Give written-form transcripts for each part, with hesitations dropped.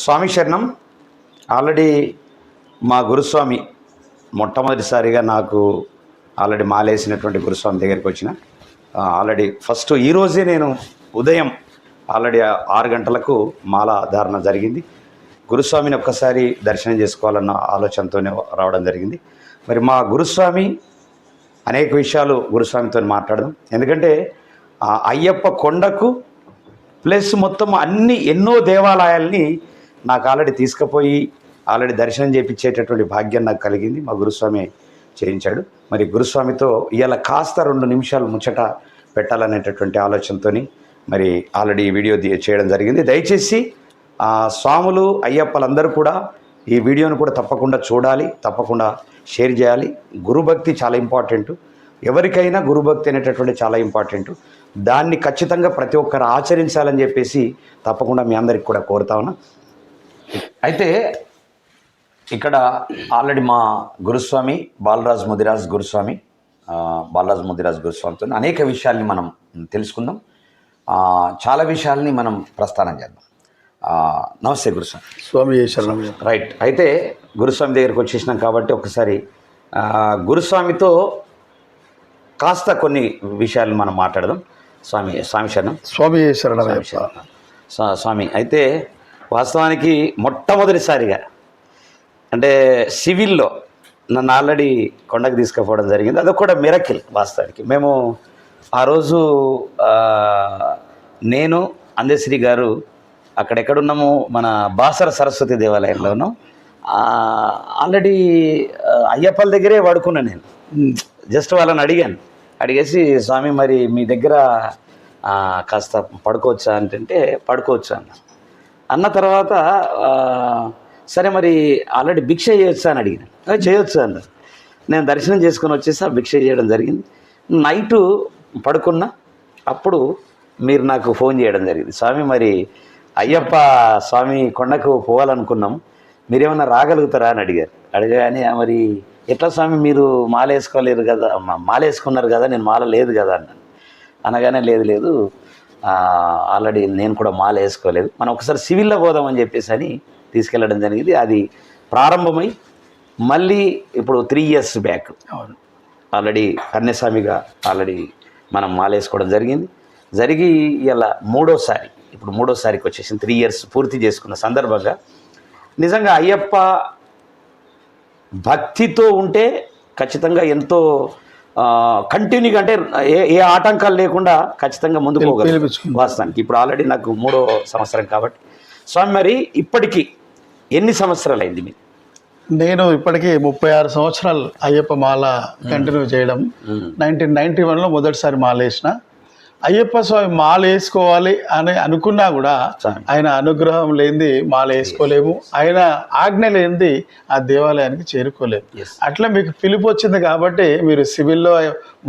స్వామి శరణం. ఆల్రెడీ మా గురుస్వామి మొట్టమొదటిసారిగా నాకు ఆల్రెడీ మాలేసినటువంటి గురుస్వామి దగ్గరికి వచ్చిన ఆల్రెడీ ఫస్ట్ ఈరోజే నేను ఉదయం ఆల్రెడీ 6 గంటలకు మాల ధారణ జరిగింది. గురుస్వామిని ఒక్కసారి దర్శనం చేసుకోవాలన్న ఆలోచనతోనే రావడం జరిగింది. మరి మా గురుస్వామి అనేక విషయాలు గురుస్వామితో మాట్లాడదాం. ఎందుకంటే అయ్యప్ప కొండకు ప్లస్ మొత్తం ఎన్నో దేవాలయాల్ని నాకు ఆల్రెడీ తీసుకుపోయి ఆల్రెడీ దర్శనం చేయించేటటువంటి భాగ్యం నాకు కలిగింది. మా గురుస్వామి చేయించాడు. మరి గురుస్వామితో ఇవాళ కాస్త 2 నిమిషాలు ముచ్చట పెట్టాలనేటటువంటి ఆలోచనతో మరి ఆల్రెడీ వీడియో చేయడం జరిగింది. దయచేసి స్వాములు అయ్యప్పలందరూ కూడా ఈ వీడియోను కూడా తప్పకుండా చూడాలి, తప్పకుండా షేర్ చేయాలి. గురుభక్తి చాలా ఇంపార్టెంట్. ఎవరికైనా గురుభక్తి అనేటటువంటి చాలా ఇంపార్టెంట్. దాన్ని ఖచ్చితంగా ప్రతి ఒక్కరు ఆచరించాలని చెప్పేసి తప్పకుండా మీ అందరికి కూడా కోరుతా ఉన్నా. అయితే ఇక్కడ ఆల్రెడీ మా గురుస్వామి బాలరాజ్ ముదిరాజ్ గురుస్వామితో అనేక విషయాల్ని మనం తెలుసుకుందాం. చాలా విషయాల్ని మనం ప్రస్థానం చేద్దాం. నమస్తే గురుస్వామి. స్వామి శరణం. రైట్. అయితే గురుస్వామి దగ్గరికి వచ్చేసినాం కాబట్టి ఒకసారి గురుస్వామితో కాస్త కొన్ని విషయాలు మనం మాట్లాడదాం. స్వామి శరణం. స్వామి శరణం. స్వామి అయితే వాస్తవానికి మొట్టమొదటిసారిగా అంటే సివిల్లో నన్ను ఆల్రెడీ కొండకు తీసుకుపోవడం జరిగింది. అదొక కూడా మిరకిల్. వాస్తవానికి మేము ఆ రోజు నేను అందశ్రీ గారు అక్కడెక్కడున్నాము, మన బాసర సరస్వతి దేవాలయంలో ఉన్నాం. ఆల్రెడీ అయ్యప్పల దగ్గరే పడుకున్నాను నేను. జస్ట్ వాళ్ళని అడిగేసి స్వామి మరి మీ దగ్గర కాస్త పడుకోవచ్చా అంటే పడుకోవచ్చా అన్న తర్వాత సరే మరి ఆల్రెడీ భిక్ష చేయొచ్చా అని అడిగినాను. చేయొచ్చు అన్నారు. నేను దర్శనం చేసుకొని వచ్చేసి భిక్ష చేయడం జరిగింది. నైటు పడుకున్నా. అప్పుడు మీరు నాకు ఫోన్ చేయడం జరిగింది. స్వామి మరి అయ్యప్ప స్వామి కొండకు పోవాలనుకున్నాం, మీరేమన్నా రాగలుగుతారా అని అడిగాని మరి ఎట్లా స్వామి మీరు మాల వేసుకోలేరు కదా, మాల వేసుకున్నారు కదా, నేను మాల లేదు కదా అన్నాను. అనగానే లేదు ఆల్రెడీ నేను కూడా మాల వేసుకోలేదు, మనం ఒకసారి సివిల్లో పోదామని చెప్పేసి అని తీసుకెళ్ళడం జరిగింది. అది ప్రారంభమై మళ్ళీ ఇప్పుడు 3 years బ్యాక్ ఆల్రెడీ కన్యాస్వామిగా ఆల్రెడీ మనం మాల వేసుకోవడం జరిగి ఇలా మూడోసారికి వచ్చేసింది. 3 years పూర్తి చేసుకున్న సందర్భంగా నిజంగా అయ్యప్ప భక్తితో ఉంటే ఖచ్చితంగా ఎంతో కంటిన్యూగా అంటే ఏ ఆటంకాలు లేకుండా ఖచ్చితంగా ముందుకు పోగలరు. వాస్తవానికి ఇప్పుడు ఆల్రెడీ నాకు 3వ సంవత్సరం కాబట్టి స్వామి మరి ఇప్పటికీ ఎన్ని సంవత్సరాలు అయింది మీరు? నేను ఇప్పటికీ 36 సంవత్సరాలు అయ్యప్ప మాల కంటిన్యూ చేయడం. 1991లో మొదటిసారి మాల వేసిన. అయ్యప్ప స్వామి మాల వేసుకోవాలి అని అనుకున్నా కూడా ఆయన అనుగ్రహం లేనిది మాల వేసుకోలేము, ఆయన ఆజ్ఞ లేనిది ఆ దేవాలయానికి చేరుకోలేము. అట్లా మీకు పిలుపు వచ్చింది కాబట్టి మీరు సివిల్లో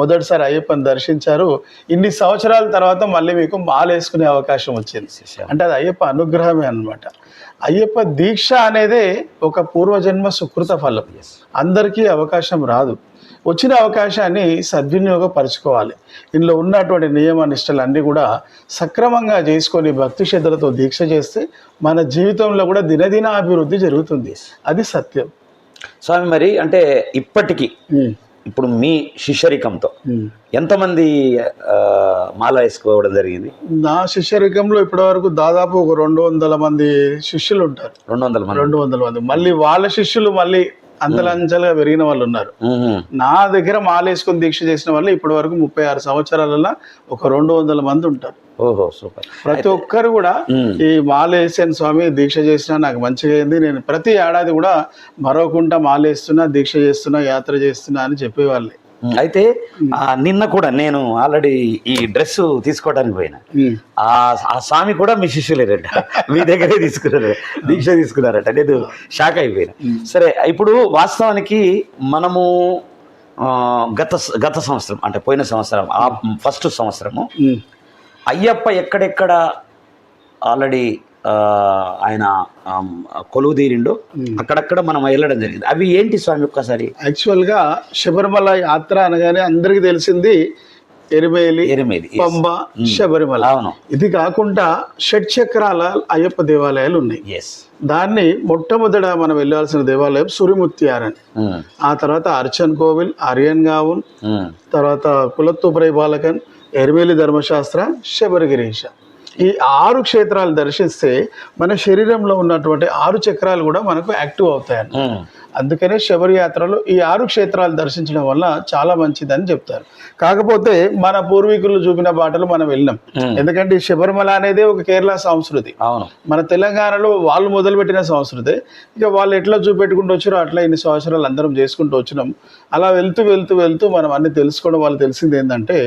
మొదటిసారి అయ్యప్పని దర్శించారు. ఇన్ని సంవత్సరాల తర్వాత మళ్ళీ మీకు మాల వేసుకునే అవకాశం వచ్చింది. అంటే అది అయ్యప్ప అనుగ్రహమే అన్నమాట. అయ్యప్ప దీక్ష అనేది ఒక పూర్వజన్మ సుకృత ఫలం. అందరికీ అవకాశం రాదు. వచ్చిన అవకాశాన్ని సద్వినియోగపరచుకోవాలి. ఇందులో ఉన్నటువంటి నియమ నిష్టలు అన్నీ కూడా సక్రమంగా చేసుకొని భక్తి శ్రద్ధలతో దీక్ష చేస్తే మన జీవితంలో కూడా దినదిన అభివృద్ధి జరుగుతుంది. అది సత్యం. స్వామి మరి అంటే ఇప్పటికీ ఇప్పుడు మీ శిష్యరికంతో ఎంతమంది మాల వేసుకోవడం జరిగింది? నా శిష్యరికంలో ఇప్పటి వరకు దాదాపు ఒక 200 మంది శిష్యులు ఉంటారు. 200 మంది. మళ్ళీ వాళ్ళ శిష్యులు మళ్ళీ అంతలంచలుగా పెరిగిన వాళ్ళు ఉన్నారు. నా దగ్గర మాలేసుకొని దీక్ష చేసిన వాళ్ళు ఇప్పటి వరకు 36 సంవత్సరాలలో ఒక 200 మంది ఉంటారు. ఓహో సూపర్. ప్రతి ఒక్కరు కూడా ఈ మాలేసాను స్వామి, దీక్ష చేసినా నాకు మంచిగా అయింది, నేను ప్రతి ఏడాది కూడా మరొకకుండా మాలేస్తున్నా, దీక్ష చేస్తున్నా, యాత్ర చేస్తున్నా అని చెప్పేవాళ్ళే. అయితే నిన్న కూడా నేను ఆల్రెడీ ఈ డ్రెస్ తీసుకోవడానికి పోయినా. ఆ స్వామి కూడా మీ శిష్యులేరట, మీ దగ్గరే దీక్ష తీసుకున్నారట. నేను షాక్ అయిపోయినా. సరే ఇప్పుడు వాస్తవానికి మనము గత సంవత్సరం అంటే పోయిన సంవత్సరం ఫస్ట్ సంవత్సరము అయ్యప్ప ఎక్కడెక్కడ ఆల్రెడీ ఆయన కొలువు తీరిండో అక్కడక్కడ మనం వెళ్ళడం జరిగింది. అవి ఏంటి స్వామి ఒక్కసారి? యాక్చువల్గా శబరిమల యాత్ర అనగానే అందరికీ తెలిసింది ఎరిమేలి, ఎరిమేలి, yes. పంబ, శబరిమల. అవును. ఇది కాకుండా షట్చక్రాల అయ్యప్ప దేవాలయాలు ఉన్నాయి. ఎస్. దాన్ని మొట్టమొదట మనం వెళ్ళాల్సిన దేవాలయం సురిముత్యారన్, ఆ తర్వాత అర్చన్ కోవిల్, అరియన్గావున్, తర్వాత కులత్తుపురై బాలకన్, ఎరిమేలి ధర్మశాస్త్ర, శబరిగిరీష. ఈ 6 క్షేత్రాలు దర్శిస్తే మన శరీరంలో ఉన్నటువంటి 6 చక్రాలు కూడా మనకు యాక్టివ్ అవుతాయన్న. అందుకనే శబరి యాత్రలో ఈ 6 క్షేత్రాలు దర్శించడం వల్ల చాలా మంచిదని చెప్తారు. కాకపోతే మన పూర్వీకులు చూపిన బాటలు మనం వెళ్ళినాం. ఎందుకంటే ఈ శబరిమల అనేది ఒక కేరళ సంస్కృతి. అవును. మన తెలంగాణలో వాళ్ళు మొదలుపెట్టిన సంస్కృతి. ఇక వాళ్ళు ఎట్లా చూపెట్టుకుంటూ వచ్చారో అట్లా ఇన్ని సంవత్సరాలు అందరం చేసుకుంటూ వచ్చినాం. అలా వెళ్తూ వెళ్తూ వెళ్తూ మనం అన్ని తెలుసుకోవడం వాళ్ళు తెలిసింది ఏంటంటే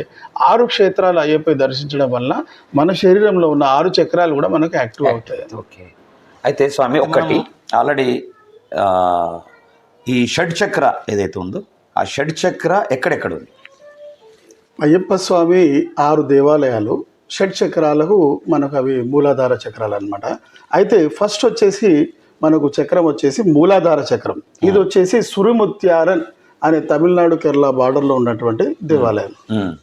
6 క్షేత్రాలు అయ్యప్ప దర్శించడం వల్ల మన శరీరంలో ఉన్న 6 చక్రాలు కూడా మనకు యాక్టివ్ అవుతాయి. ఓకే. అయితే స్వామి ఒకటి ఆల్రెడీ ఈ షడ్చక్ర ఏదైతే ఉందో ఆ షడ్చక్ర ఎక్కడెక్కడ ఉంది? అయ్యప్ప స్వామి 6 దేవాలయాలు, షడ్చక్రాలకు మనకు అవి మూలాధార చక్రాలు అనమాట. అయితే ఫస్ట్ వచ్చేసి మనకు చక్రం వచ్చేసి మూలాధార చక్రం. ఇది వచ్చేసి సురిముత్యారన్ అనే తమిళనాడు కేరళ బార్డర్లో ఉన్నటువంటి దేవాలయం.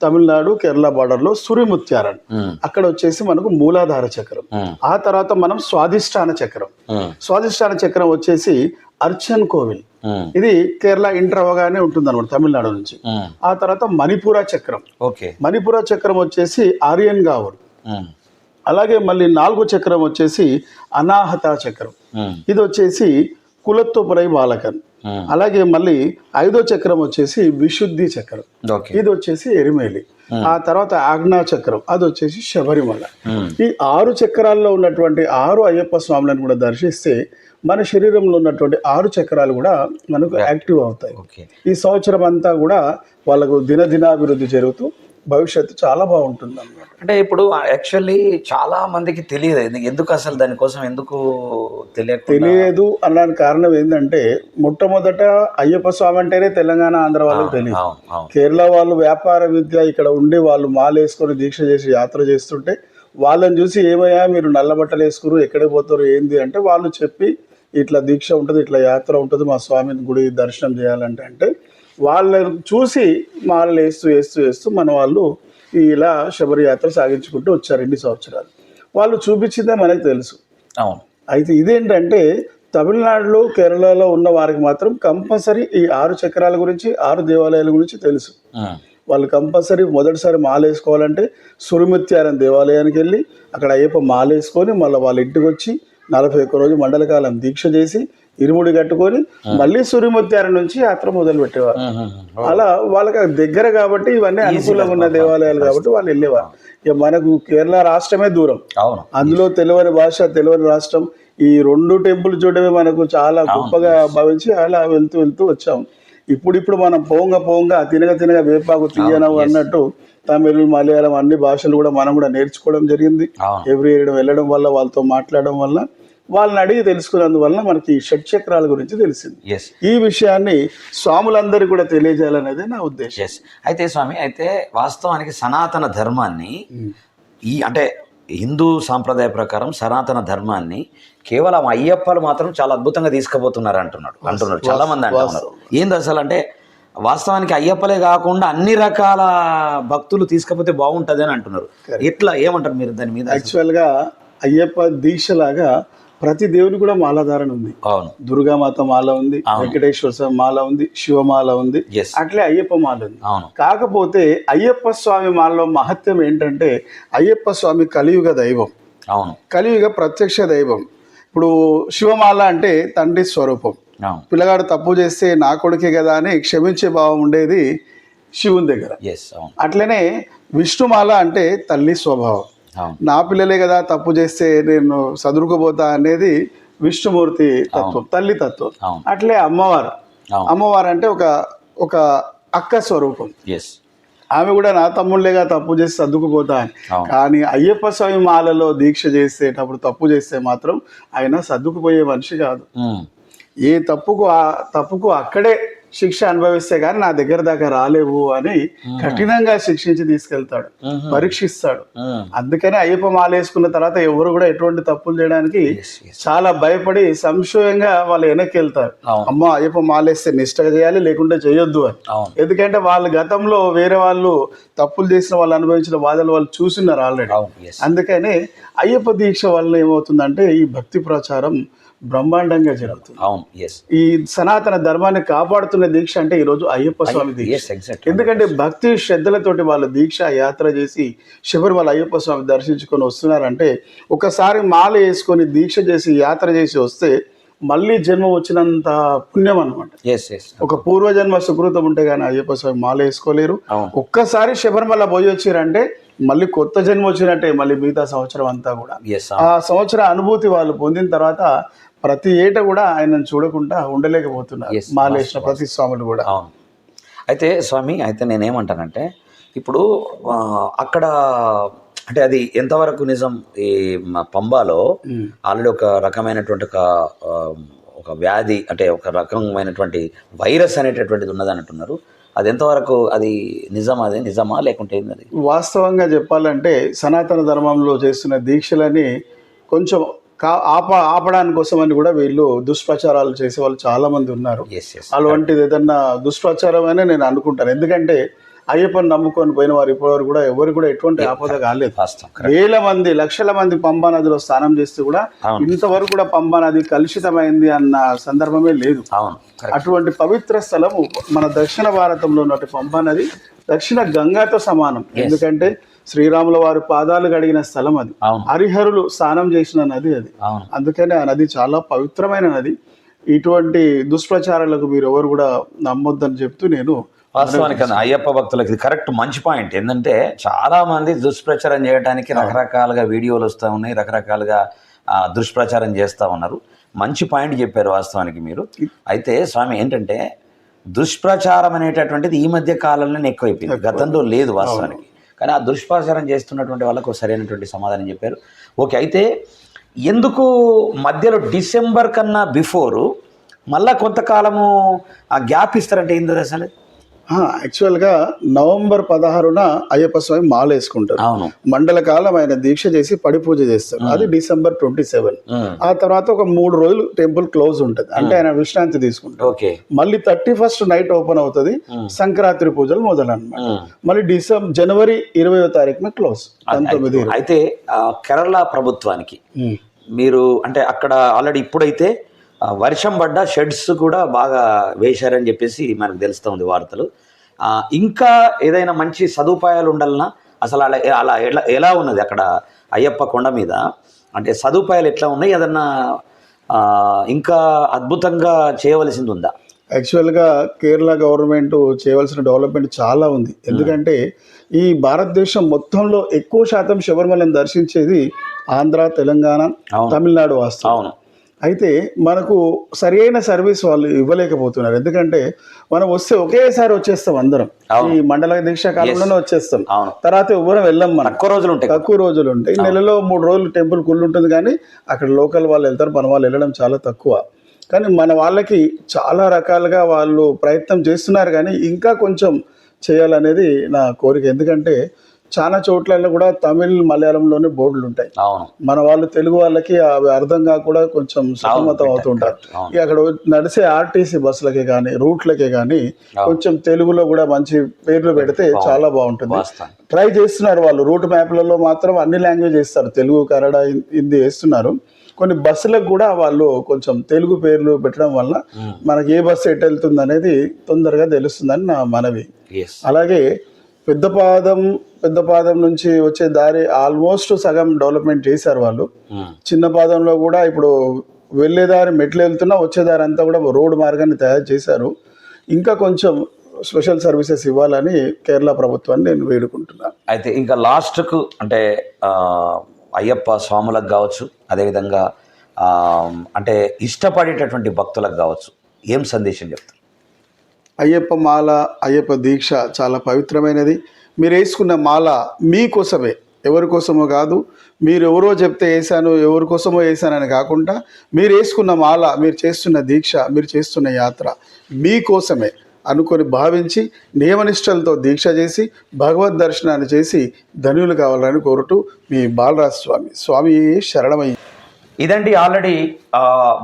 తమిళనాడు కేరళ బార్డర్లో సురిముత్యారన్, అక్కడ వచ్చేసి మనకు మూలాధార చక్రం. ఆ తర్వాత మనం స్వాధిష్టాన చక్రం. స్వాధిష్టాన చక్రం వచ్చేసి అర్చన్ కోవిల్, ఇది కేరళ ఎంటర్ అవగానే ఉంటుంది అనమాట తమిళనాడు నుంచి. ఆ తర్వాత మణిపుర చక్రం. ఓకే. మణిపుర చక్రం వచ్చేసి ఆర్యన్గావున్. అలాగే మళ్ళీ 4వ చక్రం వచ్చేసి అనాహత చక్రం, ఇది వచ్చేసి కులత్తుపురై బాలకన్. అలాగే మళ్ళీ 5వ చక్రం వచ్చేసి విశుద్ధి చక్రం, ఇది వచ్చేసి ఎరిమేలి. ఆ తర్వాత ఆజ్ఞా చక్రం, అది వచ్చేసి శబరిమల. ఈ 6 చక్రాల్లో ఉన్నటువంటి 6 అయ్యప్ప స్వాములను కూడా దర్శిస్తే మన శరీరంలో ఉన్నటువంటి 6 చక్రాలు కూడా మనకు యాక్టివ్ అవుతాయి. ఈ సంవత్సరం అంతా కూడా వాళ్ళకు దినదినాభివృద్ధి జరుగుతూ భవిష్యత్తు చాలా బాగుంటుంది అన్నమాట. అంటే ఇప్పుడు యాక్చువల్లీ చాలా మందికి తెలియదు ఎందుకు అసలు దానికోసం ఎందుకు తెలియదు అనడానికి కారణం ఏంటంటే మొట్టమొదట అయ్యప్ప స్వామి అంటేనే తెలంగాణ ఆంధ్ర వాళ్ళకి తెలియదు. కేరళ వాళ్ళు వ్యాపార విద్య ఇక్కడ ఉండి వాళ్ళు మాలేసుకొని దీక్ష చేసి యాత్ర చేస్తుంటే వాళ్ళని చూసి ఏమయ్యా మీరు నల్ల బట్టలు వేసుకురు ఎక్కడికి పోతారు ఏంది అంటే వాళ్ళు చెప్పి ఇట్లా దీక్ష ఉంటుంది, ఇట్లా యాత్ర ఉంటుంది, మా స్వామిని గుడి దర్శనం చేయాలంటే అంటే వాళ్ళని చూసి మాలలు వేస్తూ వేస్తూ వేస్తూ మన వాళ్ళు ఇలా శబరి యాత్ర సాగించుకుంటూ వచ్చారు ఇన్ని సంవత్సరాలు. వాళ్ళు చూపించిందే మనకు తెలుసు. అవును. అయితే ఇదేంటంటే తమిళనాడులో కేరళలో ఉన్న వారికి మాత్రం కంపల్సరీ ఈ 6 చక్రాల గురించి 6 దేవాలయాల గురించి తెలుసు. వాళ్ళు కంపల్సరీ మొదటిసారి మాల వేసుకోవాలంటే సురిముత్యారన్ దేవాలయానికి వెళ్ళి అక్కడ అయ్యప్ప మాల వేసుకొని మళ్ళీ వాళ్ళ ఇంటికి వచ్చి 41 రోజు మండలకాలం దీక్ష చేసి ఇరుముడి కట్టుకొని మళ్ళీ సురిముత్యారం నుంచి యాత్ర మొదలు పెట్టేవారు. అలా వాళ్ళకి దగ్గర కాబట్టి ఇవన్నీ అనుకూలంగా ఉన్న దేవాలయాలు కాబట్టి వాళ్ళు వెళ్ళేవారు. ఇక మనకు కేరళ రాష్ట్రమే దూరం, అందులో తెలియని భాష తెలియని రాష్ట్రం, ఈ 2 టెంపుల్ చూడమే మనకు చాలా గొప్పగా భావించి అలా వెళ్తూ వెళ్తూ వచ్చాం. ఇప్పుడు మనం పోంగా తినగ వేపాకు తీయనవు అన్నట్టు తమిళ్, మలయాళం అన్ని భాషలు కూడా మనం కూడా నేర్చుకోవడం జరిగింది. ఎవ్రీ ఇయర్ వెళ్ళడం వల్ల వాళ్ళతో మాట్లాడడం వల్ల వాళ్ళని అడిగి తెలుసుకున్నందువల్ల మనకి షట్చక్రాల గురించి తెలిసింది. ఈ విషయాన్ని స్వాములందరికీ కూడా తెలియజేయాలనేది నా ఉద్దేశం. అయితే స్వామి, అయితే వాస్తవానికి సనాతన ధర్మాన్ని అంటే హిందూ సాంప్రదాయ ప్రకారం సనాతన ధర్మాన్ని కేవలం అయ్యప్పలు మాత్రం చాలా అద్భుతంగా తీసుకుపోతున్నారు అంటున్నారు చాలా మంది అంటున్నారు. ఏంది అసలు అంటే వాస్తవానికి అయ్యప్పలే కాకుండా అన్ని రకాల భక్తులు తీసుకపోతే బాగుంటుంది అని అంటున్నారు. ఎట్లా ఏమంటారు మీరు దాని మీద? యాక్చువల్గా అయ్యప్ప దీక్షలాగా ప్రతి దేవుని కూడా మాలాధారణ ఉంది. అవును. దుర్గామాత మాల ఉంది, వెంకటేశ్వర స్వామి మాల ఉంది, శివమాల ఉంది, అట్లే అయ్యప్ప మాల ఉంది. కాకపోతే అయ్యప్ప స్వామి మాలలో మహత్యం ఏంటంటే అయ్యప్ప స్వామి కలియుగ దైవం. అవును. కలియుగ ప్రత్యక్ష దైవం. ఇప్పుడు శివమాల అంటే తండ్రి స్వరూపం. పిల్లగాడు తప్పు చేస్తే నా కొడుకే కదా అని క్షమించే భావం ఉండేది శివుని దగ్గర. అట్లనే విష్ణుమాల అంటే తల్లి స్వభావం. నా పిల్లలే కదా తప్పు చేస్తే నేను సదురుకుపోతా అనేది విష్ణుమూర్తి తత్వం, తల్లి తత్వం. అట్లే అమ్మవారు అంటే ఒక అక్క స్వరూపం. ఆమె కూడా నా తమ్ముళ్ళేగా తప్పు చేసి సర్దుకుపోతా అని. కానీ అయ్యప్ప స్వామి మాలలో దీక్ష చేసేటప్పుడు తప్పు చేస్తే మాత్రం ఆయన సర్దుకుపోయే మనిషి కాదు. ఏ తప్పుకు అక్కడే శిక్ష అనుభవిస్తే కానీ నా దగ్గర దాకా రాలేవు అని కఠినంగా శిక్షించి తీసుకెళ్తాడు, పరీక్షిస్తాడు. అందుకనే అయ్యప్ప మాల వేసుకున్న తర్వాత ఎవరు కూడా ఎటువంటి తప్పులు చేయడానికి చాలా భయపడి సంశయంగా వాళ్ళు వెనక్కి వెళ్తారు. అమ్మ అయ్యప్ప మాలేస్తే నిష్టగా చేయాలి, లేకుంటే చేయొద్దు అని. ఎందుకంటే వాళ్ళు గతంలో వేరే వాళ్ళు తప్పులు చేసిన వాళ్ళు అనుభవించిన బాధలు వాళ్ళు చూస్తున్నారు ఆల్రెడీ. అందుకని అయ్యప్ప దీక్ష వల్ల ఏమవుతుందంటే ఈ భక్తి ప్రచారం బ్రహ్మాండంగా జరుగుతుంది. ఈ సనాతన ధర్మాన్ని కాపాడుతున్న దీక్ష అంటే ఈరోజు అయ్యప్ప స్వామి దీక్ష. ఎందుకంటే భక్తి శ్రద్ధలతోటి వాళ్ళు దీక్ష యాత్ర చేసి శబరిమల అయ్యప్ప స్వామి దర్శించుకొని వస్తున్నారంటే, ఒకసారి మాల వేసుకొని దీక్ష చేసి యాత్ర చేసి వస్తే మళ్ళీ జన్మ వచ్చినంత పుణ్యం అనమాట. ఒక పూర్వజన్మ సుకృతం ఉంటే కానీ అయ్యప్ప స్వామి మాల వేసుకోలేరు. ఒక్కసారి శబరిమల పోయి వచ్చిరంటే మళ్ళీ కొత్త జన్మ వచ్చినట్టే మళ్ళీ మిగతా సంవత్సరం అంతా కూడా. ఆ సంవత్సర అనుభూతి వాళ్ళు పొందిన తర్వాత ప్రతి ఏట కూడా ఆయనను చూడకుండా ఉండలేకపోతున్నారు మాలేసిన ప్రతి స్వాములు కూడా. అవును. అయితే స్వామి, అయితే నేనేమంటానంటే ఇప్పుడు అక్కడ అంటే అది ఎంతవరకు నిజం, ఈ పంబాలో ఆల్రెడీ ఒక రకమైనటువంటి ఒక వ్యాధి, అంటే ఒక రకమైనటువంటి వైరస్ అనేటటువంటిది ఉన్నదని అంటున్నారు. అది ఎంతవరకు అది నిజమా లేకుంటే ఏంది? వాస్తవంగా చెప్పాలంటే సనాతన ధర్మంలో చేస్తున్న దీక్షలని కొంచెం ఆపడానికి కోసం అని కూడా వీళ్ళు దుష్ప్రచారాలు చేసే వాళ్ళు చాలా మంది ఉన్నారు. అలాంటిది ఏదన్నా దుష్ప్రచారం అని నేను అనుకుంటాను. ఎందుకంటే అయ్యప్పని నమ్ముకొని పోయిన వారు ఇప్పటివరకు కూడా ఎవరు కూడా ఎటువంటి ఆపద కాలేదు. వేల మంది లక్షల మంది పంబా నదిలో స్నానం చేస్తే కూడా ఇంతవరకు కూడా పంబా నది కలుషితమైంది అన్న సందర్భమే లేదు. అటువంటి పవిత్ర స్థలము మన దక్షిణ భారతంలో ఉన్న పంబా నది దక్షిణ గంగాతో సమానం. ఎందుకంటే శ్రీరాముల వారి పాదాలు కడిగిన స్థలం అది, హరిహరులు స్నానం చేసిన నది అది. అందుకని ఆ నది చాలా పవిత్రమైన నది. ఇటువంటి దుష్ప్రచారాలకు మీరు ఎవరు కూడా నమ్మొద్దని చెప్తూ నేను వాస్తవానికి అయ్యప్ప భక్తులకి ఇది కరెక్ట్, మంచి పాయింట్. ఏంటంటే చాలా మంది దుష్ప్రచారం చేయడానికి రకరకాలుగా వీడియోలు వస్తూ ఉన్నాయి, రకరకాలుగా దుష్ప్రచారం చేస్తూ ఉన్నారు. మంచి పాయింట్ చెప్పారు వాస్తవానికి మీరు. అయితే స్వామి ఏంటంటే దుష్ప్రచారం అనేటటువంటిది ఈ మధ్య కాలంలోనే ఎక్కువైపోయింది, గతంలో లేదు వాస్తవానికి. కానీ ఆ దుష్ప్రచారం చేస్తున్నటువంటి వాళ్ళకు సరైనటువంటి సమాధానం చెప్పారు. ఓకే, అయితే ఎందుకు మధ్యలో డిసెంబర్ కన్నా బిఫోరు మళ్ళా కొంతకాలము ఆ గ్యాప్ ఇస్తారంటే ఏంది అసలు? యాక్చువల్గా నవంబర్ 16న అయ్యప్ప స్వామి మాల వేసుకుంటారు. మండల కాలం ఆయన దీక్ష చేసి పడి పూజ చేస్తారు. అది డిసెంబర్ 27. ఆ తర్వాత ఒక 3 రోజులు టెంపుల్ క్లోజ్ ఉంటుంది, అంటే ఆయన విశ్రాంతి తీసుకుంటారు. మళ్ళీ 31st నైట్ ఓపెన్ అవుతుంది, సంక్రాంతి పూజలు మొదలన్నమాట. మళ్ళీ జనవరి 20వ తారీఖున క్లోజ్. 19. అయితే కేరళ ప్రభుత్వానికి మీరు అంటే అక్కడ ఆల్రెడీ ఇప్పుడైతే వర్షం పడ్డ షెడ్స్ కూడా బాగా వేశారని చెప్పేసి మనకు తెలుస్తూ ఉంది వార్తలు. ఇంకా ఏదైనా మంచి సదుపాయాలు ఉండాలన్నా అసలు అలా ఎలా ఉన్నది అక్కడ అయ్యప్ప కొండ మీద, అంటే సదుపాయాలు ఎట్లా ఉన్నాయి, ఏదన్నా ఇంకా అద్భుతంగా చేయవలసింది ఉందా? యాక్చువల్గా కేరళ గవర్నమెంట్ చేయవలసిన డెవలప్మెంట్ చాలా ఉంది. ఎందుకంటే ఈ భారతదేశం మొత్తంలో ఎక్కువ శాతం శబరిమలను దర్శించేది ఆంధ్ర, తెలంగాణ, తమిళనాడు వాస్తవం. అయితే మనకు సరైన సర్వీస్ వాళ్ళు ఇవ్వలేకపోతున్నారు. ఎందుకంటే మనం వస్తే ఒకేసారి వచ్చేస్తాం అందరం, ఈ మండల దీక్ష కాలంలోనే వచ్చేస్తాం. తర్వాత ఎవరం వెళ్ళాం, మనం తక్కువ రోజులు ఉంటాయి. నెలలో 3 రోజులు టెంపుల్ కుళ్ళు ఉంటుంది, కానీ అక్కడ లోకల్ వాళ్ళు వెళ్తారు, మన వాళ్ళు వెళ్ళడం చాలా తక్కువ. కానీ మన వాళ్ళకి చాలా రకాలుగా వాళ్ళు ప్రయత్నం చేస్తున్నారు, కానీ ఇంకా కొంచెం చేయాలనేది నా కోరిక. ఎందుకంటే చాలా చోట్లలో కూడా తమిళ్, మలయాళంలోనే బోర్డులు ఉంటాయి. మన వాళ్ళు తెలుగు వాళ్ళకి అవి అర్థం కాకుండా కొంచెం సతమతం అవుతుంటారు. అక్కడ నడిచే ఆర్టీసీ బస్సులకే కానీ రూట్లకే కానీ కొంచెం తెలుగులో కూడా మంచి పేర్లు పెడితే చాలా బాగుంటుంది. ట్రై చేస్తున్నారు వాళ్ళు. రూట్ మ్యాప్లలో మాత్రం అన్ని లాంగ్వేజ్ వేస్తారు, తెలుగు, కన్నడ, హిందీ వేస్తున్నారు. కొన్ని బస్సులకు కూడా వాళ్ళు కొంచెం తెలుగు పేర్లు పెట్టడం వల్ల మనకి ఏ బస్సు ఎటు వెళ్తుంది అనేది తొందరగా తెలుస్తుందని నా మనవి. అలాగే పెద్ద పాదం నుంచి వచ్చే దారి ఆల్మోస్ట్ సగం డెవలప్మెంట్ చేశారు వాళ్ళు. చిన్న పాదంలో కూడా ఇప్పుడు వెళ్ళేదారి మెట్లు వెళ్తున్నా వచ్చేదారి అంతా కూడా రోడ్డు మార్గాన్ని తయారు చేశారు. ఇంకా కొంచెం స్పెషల్ సర్వీసెస్ ఇవ్వాలని కేరళ ప్రభుత్వాన్ని నేను వేడుకుంటున్నాను. అయితే ఇంకా లాస్ట్కు అంటే అయ్యప్ప స్వాములకు కావచ్చు, అదేవిధంగా అంటే ఇష్టపడేటటువంటి భక్తులకు కావచ్చు, ఏం సందేశం చెప్తారు? అయ్యప్ప మాల, అయ్యప్ప దీక్ష చాలా పవిత్రమైనది. మీరు వేసుకున్న మాల మీకోసమే. ఎవరి కోసమో కాదు, మీరు ఎవరో చెప్తే వేసాను, ఎవరి కోసమో వేసానని కాకుండా మీరు వేసుకున్న మాల, మీరు చేస్తున్న దీక్ష, మీరు చేస్తున్న యాత్ర మీకోసమే అనుకొని భావించి నియమనిష్టలతో దీక్ష చేసి భగవద్ దర్శనాన్ని చేసి ధన్యులు కావాలని కోరుతూ మీ బాలరాజ్ స్వామి శరణమయ్య. ఇదండి ఆల్రెడీ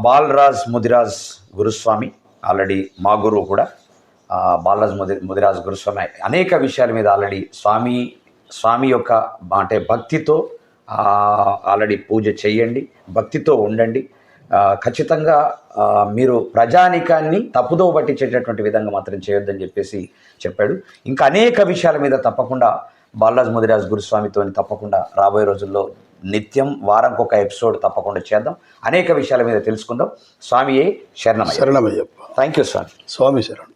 బాలరాజ్ ముదిరాజ్ గురుస్వామి, ఆల్రెడీ మా గురువు కూడా బాలరాజ్ ముదిరాజ్ గురుస్వామి అనేక విషయాల మీద ఆల్రెడీ స్వామి యొక్క అంటే భక్తితో ఆల్రెడీ పూజ చేయండి, భక్తితో ఉండండి. ఖచ్చితంగా మీరు ప్రజానికాన్ని తప్పుదో పట్టించేటటువంటి విధంగా మాత్రం చేయొద్దని చెప్పేసి చెప్పాడు. ఇంకా అనేక విషయాల మీద తప్పకుండా బాలరాజ్ ముదిరాజ్ గురుస్వామితో తప్పకుండా రాబోయే రోజుల్లో నిత్యం వారంకి ఒక ఎపిసోడ్ తప్పకుండా చేద్దాం, అనేక విషయాల మీద తెలుసుకుందాం. స్వామియే శరణమయ్య. శరణమయ్యప్ప. థ్యాంక్ యూ స్వామి. స్వామి శరణం.